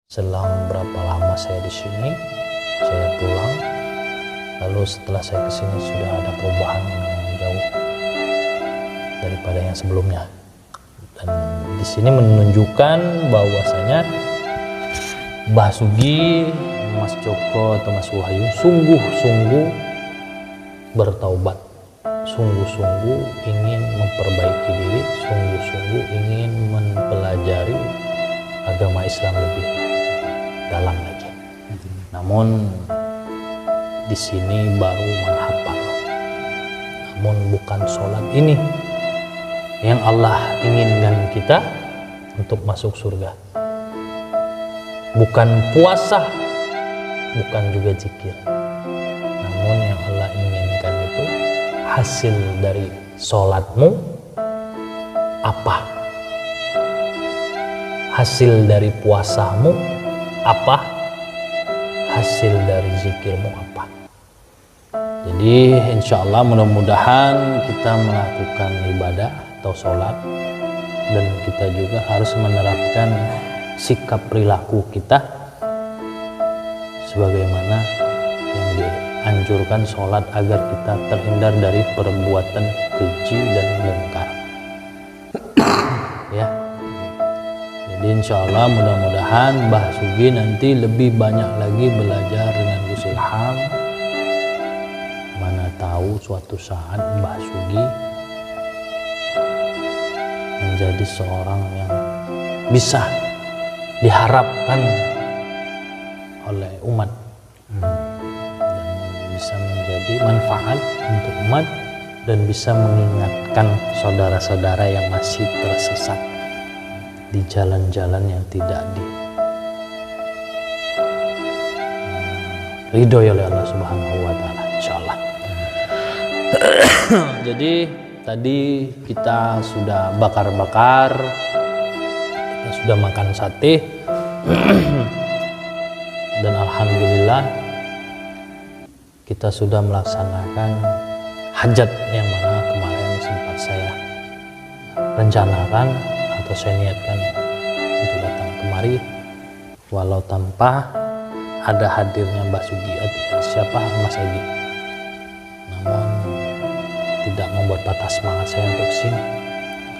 Selang berapa lama saya di sini, saya pulang. Lalu setelah saya ke sini sudah ada perubahan yang jauh daripada yang sebelumnya. Dan di sini menunjukkan bahwasanya Mbah Sugi, Mas Joko atau Mas Wahyu sungguh-sungguh bertaubat, sungguh-sungguh ingin memperbaiki diri, sungguh-sungguh ingin mempelajari agama Islam lebih dalam lagi. Namun di sini baru menghafal. Namun bukan sholat ini yang Allah inginkan kita untuk masuk surga. Bukan puasa, bukan juga zikir. Namun yang Allah inginkan itu hasil dari sholatmu apa? Hasil dari puasamu apa? Hasil dari zikirmu apa? Jadi insya Allah mudah-mudahan kita melakukan ibadah atau sholat, dan kita juga harus menerapkan sikap perilaku kita sebagaimana yang dianjurkan sholat agar kita terhindar dari perbuatan keji dan mungkar. Ya. Jadi insya Allah mudah-mudahan Mbah Sugi nanti lebih banyak lagi belajar dengan Gus Ilham. Mana tahu suatu saat Mbah Sugi menjadi seorang yang bisa diharapkan oleh umat dan bisa menjadi manfaat untuk umat dan bisa mengingatkan saudara-saudara yang masih tersesat di jalan-jalan yang tidak diridhoi oleh Allah Subhanahu wa taala, insyaallah. Jadi tadi kita sudah bakar-bakar, kita sudah makan sate dan alhamdulillah kita sudah melaksanakan hajat yang mana kemarin sempat saya rencanakan atau saya niatkan untuk datang kemari walau tanpa ada hadirnya Mbah Sugi atau siapa Mas Egi. Namun tidak membuat patah semangat saya untuk sini,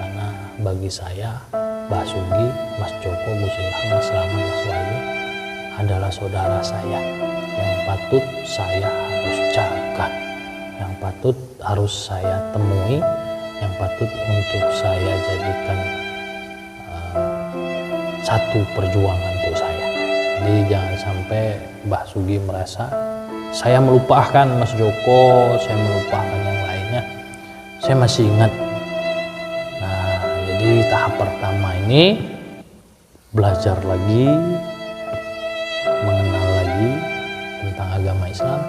karena bagi saya Mbah Sugi, Mas Joko, Gus Ilham, Mas Slamet, Mas Wahyu adalah saudara saya yang patut saya harus jaga, yang patut harus saya temui, yang patut untuk saya jadikan satu perjuangan untuk saya. Jadi jangan sampai Mbah Sugi merasa saya melupakan Mas Joko, saya melupakan yang lainnya. Saya masih ingat. Nah, jadi tahap pertama ini belajar lagi, mengenal lagi tentang agama Islam.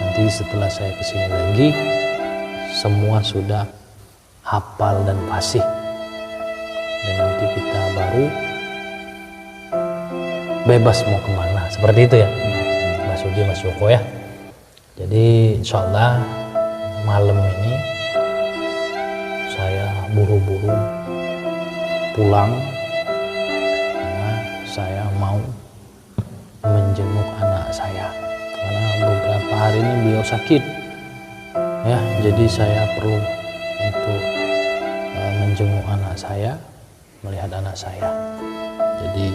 Nanti setelah saya kesini lagi, semua sudah hafal dan fasih. Dan nanti kita baru bebas mau kemana, seperti itu ya Mas Sugi, Mas Joko ya. Jadi insya Allah malam ini saya buru-buru pulang karena saya mau menjenguk anak saya, karena beberapa hari ini beliau sakit ya. Jadi saya perlu untuk menjenguk anak saya, melihat anak saya. Jadi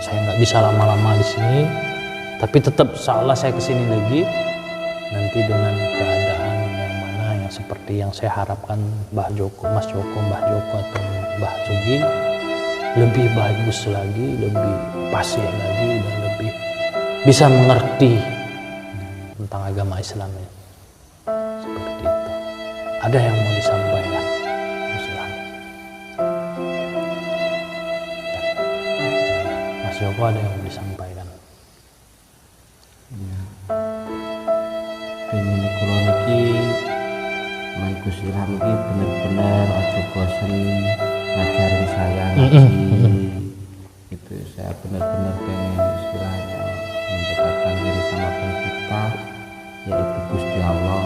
saya nggak bisa lama-lama di sini, tapi tetap insya Allah saya kesini lagi nanti dengan keadaan yang mana yang seperti yang saya harapkan Mbah Joko, Mas Joko, Mbah Joko atau Mbah Sugi lebih bagus lagi, lebih fasih lagi, dan lebih bisa mengerti tentang agama Islam ini. Seperti itu. Ada yang mau disampaikan? Mas Joko ada yang mau disampaikan? Ya. Ini kulo niki Mas Gus Ilham iki bener-bener aja bosen ngajarin saya ngaji. Itu saya benar-benar pengen istilahnya mendekatkan diri sama pencipta, yaitu Gusti Allah.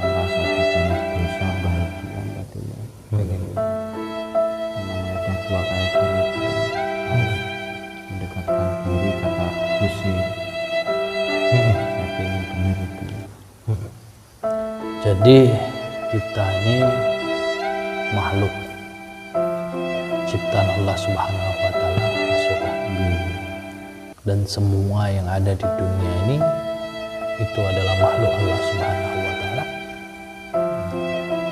Merasa banyak dosa bahagia batinnya. Pengen ada dua kali harus mendekatkan akal kiri kata pusing. Saya pengen benar itu. Jadi kita ini makhluk ciptaan Allah Subhanahu wa taala, dan semua yang ada di dunia ini itu adalah makhluk Allah Subhanahu wa taala.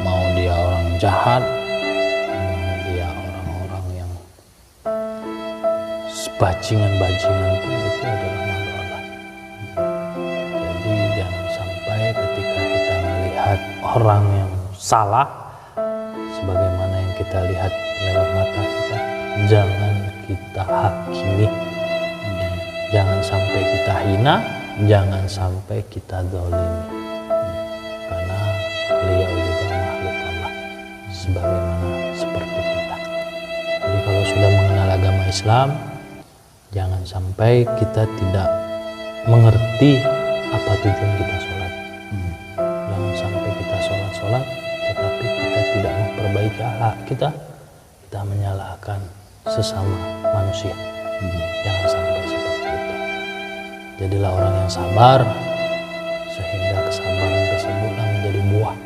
Mau dia orang jahat, mau dia orang-orang yang bajingan-bajingan pun itu adalah makhluk Allah. Jadi jangan sampai ketika kita melihat orang yang salah sebagaimana yang kita lihat lewat mata kita, jangan kita hakimi, jangan sampai kita hina, jangan sampai kita zalimi, karena beliau juga makhluk Allah sebagaimana seperti kita. Jadi kalau sudah mengenal agama Islam, jangan sampai kita tidak mengerti apa tujuan kita sholat. Jangan sampai kita sholat tetapi kita tidak memperbaiki akhlak kita menyalahkan sesama manusia. Jangan sampai seperti itu. Jadilah orang yang sabar, sehingga kesabaran tersebutlah menjadi buah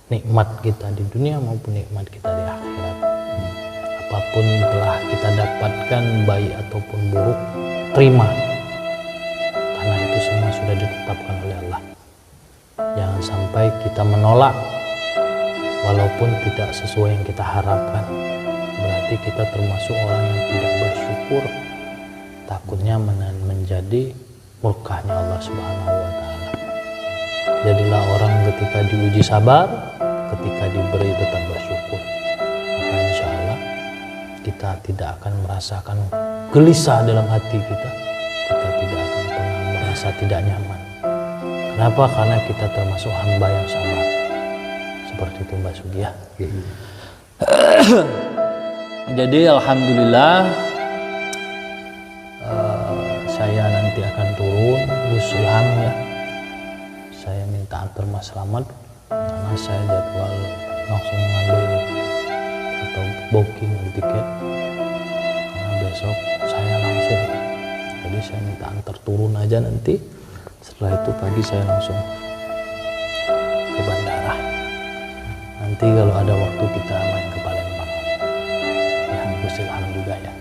nikmat kita di dunia maupun nikmat kita di akhirat. Apapun telah kita dapatkan, baik ataupun buruk, terima, karena itu semua sudah ditetapkan oleh Allah. Jangan sampai kita menolak walaupun tidak sesuai yang kita harapkan. Berarti kita termasuk orang yang tidak bersyukur, takutnya menjadi murkahnya Allah Subhanahu wa taala. Jadilah orang ketika diuji sabar, ketika diberi tetap bersyukur. Maka insya Allah kita tidak akan merasakan gelisah dalam hati kita. Kita tidak akan pernah merasa tidak nyaman. Kenapa? Karena kita termasuk hamba yang sabar. Seperti itu Mbak Sugi ya. Jadi alhamdulillah saya nanti akan turun bus Ilham ya. Saya minta antar Mas Slamet karena saya jadwal langsung mengambil atau booking tiket karena besok saya langsung. Jadi saya minta antar turun aja nanti. Setelah itu pagi saya langsung ke bandara. Nanti kalau ada waktu kita main ke Palembang. Ya, Gus Ilham juga ya,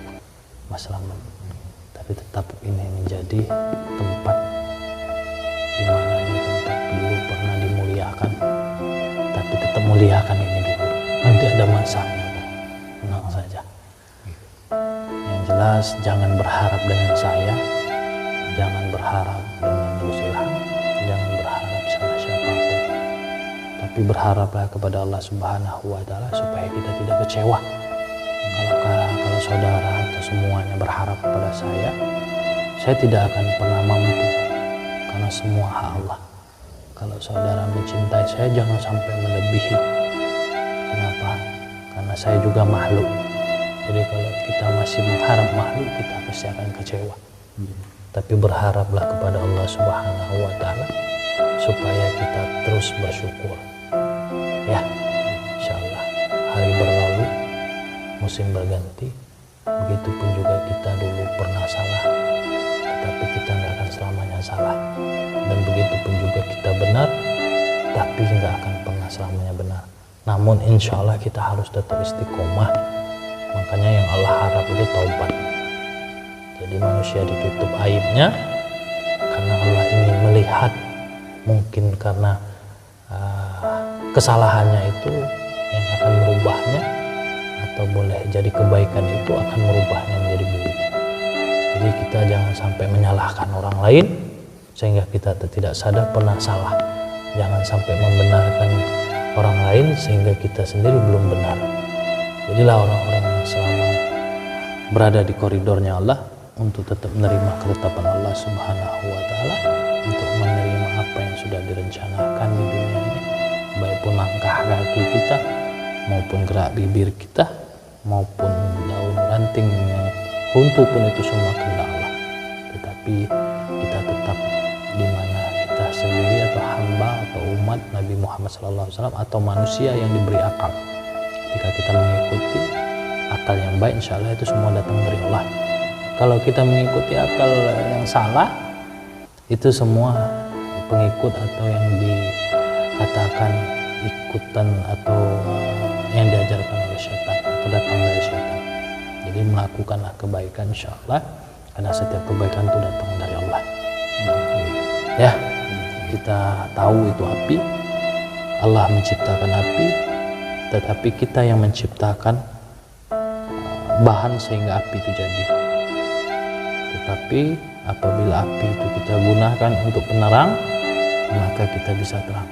Mas Slamet. Tapi tetap ini menjadi tempat di mana ini tempat dulu pernah dimuliakan. Tapi tetap muliakan ini dulu. Nanti ada masanya, tenang saja. Yang jelas jangan berharap dengan saya, jangan berharap dengan Gus Ilham, jangan berharap sama siapapun. Tapi berharaplah kepada Allah Subhanahu wa taala supaya kita tidak kecewa. Kalau saudara atau semuanya berharap kepada saya tidak akan pernah mampu karena semua hak Allah. Kalau saudara mencintai saya jangan sampai melebihi. Kenapa? Karena saya juga makhluk. Jadi kalau kita masih mengharap makhluk, kita pasti akan kecewa. Tapi berharaplah kepada Allah Subhanahu wa taala supaya kita terus bersyukur. Ya, insyaallah hari berlalu, musim berganti. Begitupun juga kita dulu pernah salah, tetapi kita nggak akan selamanya salah. Dan begitupun juga kita benar, tapi nggak akan pernah selamanya benar. Namun insya Allah kita harus tetap istiqomah. Makanya yang Allah harap itu taubat. Jadi manusia ditutup aibnya karena Allah ingin melihat, mungkin karena kesalahannya itu yang akan merubahnya, atau boleh jadi kebaikan itu akan merubahnya menjadi buruk. Jadi kita jangan sampai menyalahkan orang lain sehingga kita tidak sadar pernah salah. Jangan sampai membenarkan orang lain sehingga kita sendiri belum benar. Jadilah orang-orang yang selama berada di koridornya Allah untuk tetap menerima ketetapan Allah Subhanahu wa taala, untuk menerima apa yang sudah direncanakan di dunia ini, baik pun langkah kaki kita maupun gerak bibir kita maupun daun ranting yang runtuh pun itu semua kehendak Allah. Tetapi kita tetap di mana kita sendiri atau hamba atau umat Nabi Muhammad SAW atau manusia yang diberi akal. Ketika kita mengikuti akal yang baik, insya Allah itu semua datang dari Allah. Kalau kita mengikuti akal yang salah, itu semua pengikut atau yang dikatakan ikutan atau yang diajarkan oleh syaitan atau datang dari syaitan. Jadi melakukanlah kebaikan insya Allah, karena setiap kebaikan itu datang dari Allah. Ya, kita tahu itu api, Allah menciptakan api, tetapi kita yang menciptakan bahan sehingga api itu jadi. Tetapi apabila api itu kita gunakan untuk penerang, maka kita bisa terang.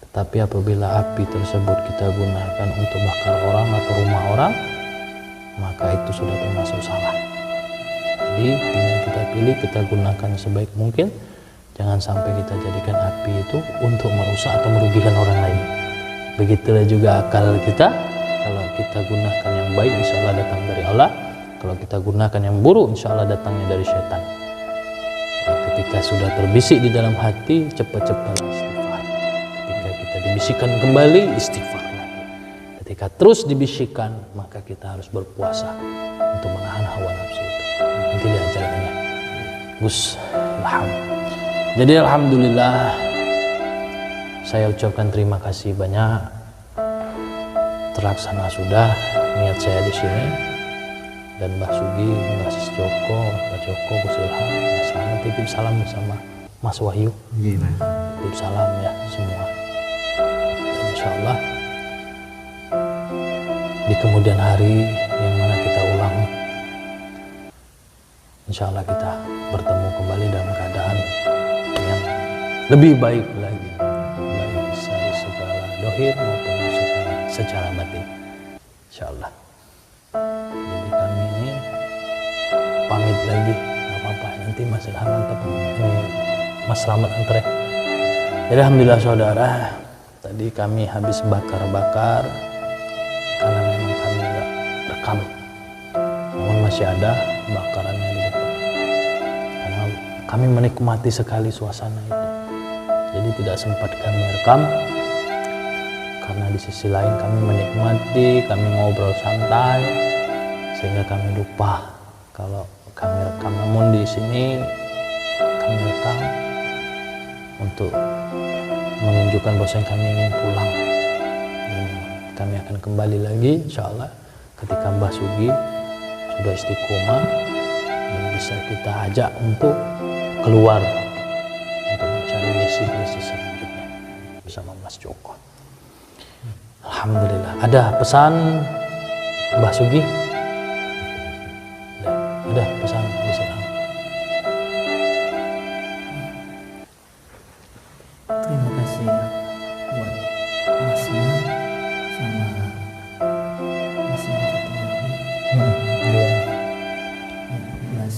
Tetapi apabila api tersebut kita gunakan untuk bakar orang atau rumah orang, maka itu sudah termasuk salah. Jadi tinggal kita pilih, kita gunakan sebaik mungkin. Jangan sampai kita jadikan api itu untuk merusak atau merugikan orang lain. Begitulah juga akal kita. Kalau kita gunakan yang baik, insya Allah datang dari Allah. Kalau kita gunakan yang buruk, insya Allah datangnya dari syaitan. Ketika sudah terbisik di dalam hati, cepat-cepat istighfar. Ketika kita dibisikkan kembali, istighfar lagi. Ketika terus dibisikkan, maka kita harus berpuasa untuk menahan hawa nafsu itu. Nanti diajarkannya. Gus, alhamdulillah. Jadi alhamdulillah, saya ucapkan terima kasih banyak. Terlaksana sudah niat saya di sini, dan Mbah Sugi, Mbah Joko, Pak Joko, Gus Ilham, Mas Slamet, titip salam bersama Mas Wahyu. Titip salam ya semua. Dan insya Allah di kemudian hari yang mana kita ulang, insya Allah kita bertemu kembali dalam keadaan yang lebih baik lagi, baik dari segala dohir maupun secara batin, insya Allah. Jadi kami ini pamit lagi, nggak apa-apa, nanti Mas Ilham antar, Mas Slamet antar ya. Jadi alhamdulillah saudara, tadi kami habis bakar-bakar karena memang kami nggak rekam, namun masih ada bakarannya di depan. Karena kami menikmati sekali suasana itu, jadi tidak sempat kami rekam. Karena di sisi lain kami menikmati, kami ngobrol santai, sehingga kami lupa kalau kami rekam. Namun di sini kami rekam untuk menunjukkan bahwa kami ingin pulang. Dan kami akan kembali lagi insya Allah ketika Mbah Sugi sudah istiqomah dan bisa kita ajak untuk keluar untuk mencari misi-misi selanjutnya bersama Mas Joko. Alhamdulillah. Ada pesan Mbah Sugi? Ada pesan Gus Ilham? Terima kasih buat Masnya sama Masnya satu lagi, Mas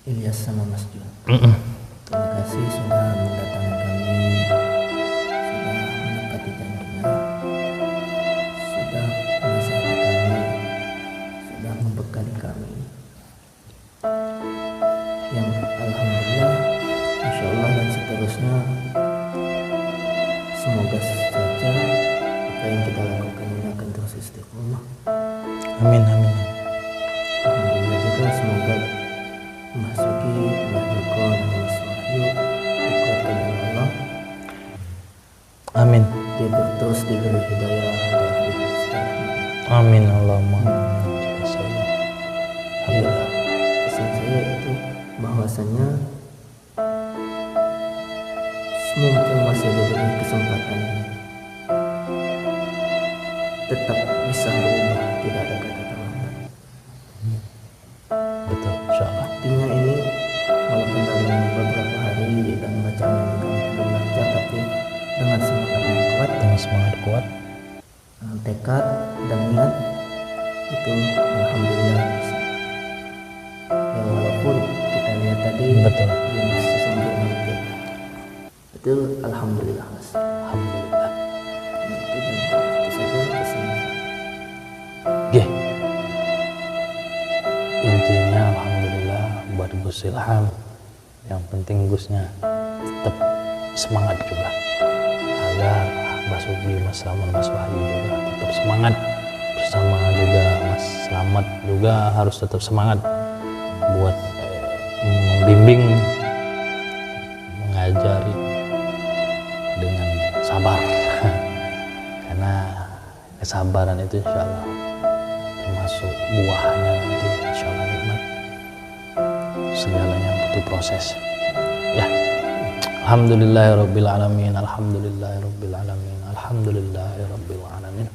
Ilyas sama Mas Jun. Terima kasih sudah mendatangi kami, sudah menepati janjinya, sudah menasihati kami, sudah membekali kami. Yang alhamdulillah, insya Allah dan seterusnya, semoga saja apa yang kita lakukan ini akan terus istiqomah. Amin, amin. Alhamdulillah juga semoga Mas Sugi, Mas Joko, dan Mas Wahyu dikuatkan oleh Allah. Amin. Terus diberi hidayah dan hidayah. Amin Allahumma. Alhamdulillah. Pesan saya itu bahwasanya mumpung masih diberi kesempatan, tetap bisa berubah, tidak ada kata terlambat. Betul, insya Allah. Artinya ini walaupun dalam beberapa hari dan bacaan yang kami belum lancar, tapi dengan semangat yang kuat, Dengan semangat kuat. tekad dan niat itu alhamdulillah bisa. Ya walaupun kita lihat tadi Betul. belum sesempurna itu alhamdulillah Mas. Alhamdulillah. Itu saja pesan. Oke. Intinya alhamdulillah buat Gus Ilham. Yang penting Gusnya tetap semangat juga. Agar Mbah Sugi, Mas Slamet, Mas Wahyu juga tetap semangat. Bersama juga Mas Slamet juga harus tetap semangat kesabaran itu insya Allah termasuk buahnya nanti insya Allah nikmat. Segalanya butuh proses ya. Alhamdulillahirabbil alamin, alhamdulillahirabbil alamin, alhamdulillahirabbil alamin.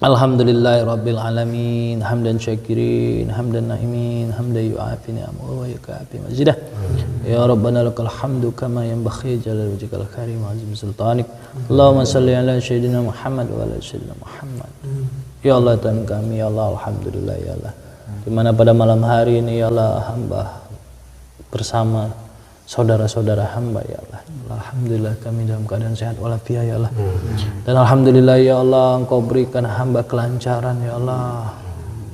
Alhamdulillahirabbil alamin, hamdan syakirin, hamdan naimin, hamdan yu'afi ni'amahu wa yukafi mazidah. Ya Rabbana lakal hamdu kama yanbaghi jalal wajhikal karim wa azim sultanik. Allahumma salli ala sayyidina Muhammad wa ala sayyidina Muhammad. Ya Allah Tuhan kami, ya Allah, alhamdulillah ya Allah. Di mana pada malam hari ini ya Allah hamba bersama saudara-saudara hamba ya Allah. Alhamdulillah kami dalam keadaan sehat walafiat ya Allah. Dan alhamdulillah ya Allah Engkau berikan hamba kelancaran ya Allah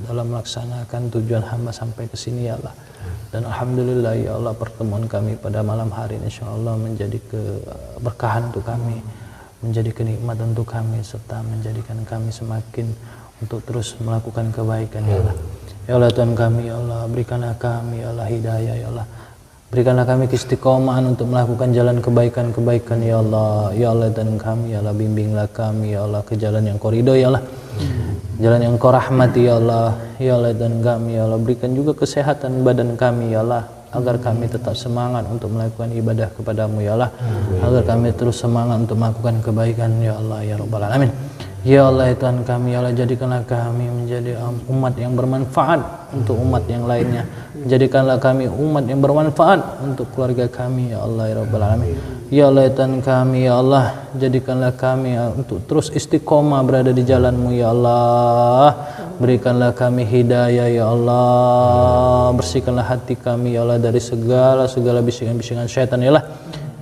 dalam melaksanakan tujuan hamba sampai ke sini ya Allah. Dan alhamdulillah ya Allah pertemuan kami pada malam hari ini insyaallah menjadi keberkahan untuk kami, menjadi kenikmatan untuk kami, serta menjadikan kami semakin untuk terus melakukan kebaikan ya Allah. Ya Allah Tuhan kami ya Allah, berikanlah kami ya Allah hidayah ya Allah. Berikanlah kami keistiqomahan untuk melakukan jalan kebaikan-kebaikan ya Allah. Ya Allah dan kami ya Allah, bimbinglah kami ya Allah ke jalan yang Kau ridho ya Allah. Jalan yang Kau rahmati ya Allah. Ya Allah dan kami ya Allah, berikan juga kesehatan badan kami ya Allah, agar kami tetap semangat untuk melakukan ibadah kepadamu ya Allah. Agar kami terus semangat untuk melakukan kebaikan ya Allah ya Rabbal alamin. Ya Allah ya Tuhan kami ya Allah, jadikanlah kami menjadi umat yang bermanfaat untuk umat yang lainnya. Jadikanlah kami umat yang bermanfaat untuk keluarga kami ya Allah ya Rabbal alamin. Ya Allah ya Tuhan kami ya Allah, jadikanlah kami untuk terus istiqomah berada di jalan-Mu ya Allah. Berikanlah kami hidayah ya Allah. Bersihkanlah hati kami ya Allah dari segala bisikan-bisikan syaitan ya Allah.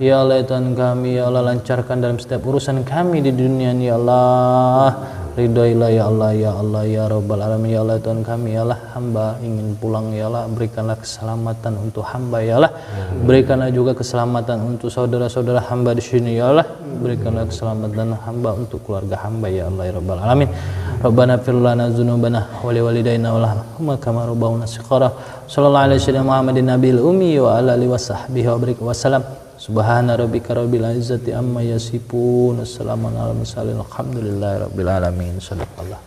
Ya Allah ya Tuhan kami ya Allah, lancarkan dalam setiap urusan kami di dunia ini ya Allah. Ridhoilah ya Allah ya Allah ya Rabbal alamin. Ya Allah ya Tuhan kami ya Allah, hamba ingin pulang ya Allah, berikanlah keselamatan untuk hamba ya Allah. Berikanlah juga keselamatan untuk saudara-saudara hamba di sini ya Allah. Berikanlah keselamatan hamba untuk keluarga hamba ya Allah ya Rabbal alamin. Rabbana fir lana dzunubana wa li walidayna wa lahum kama rabbawna shighara. Sallallahu alaihi wasallam Muhammadin nabiyil ummi wa ala alihi washabbihi wa barik wasallam. Subhana rabbika rabbil izzati amma yasifun. Assalamualaikum warahmatullahi wabarakatuh. Alhamdulillahi rabbil alamin. Sadaqallah.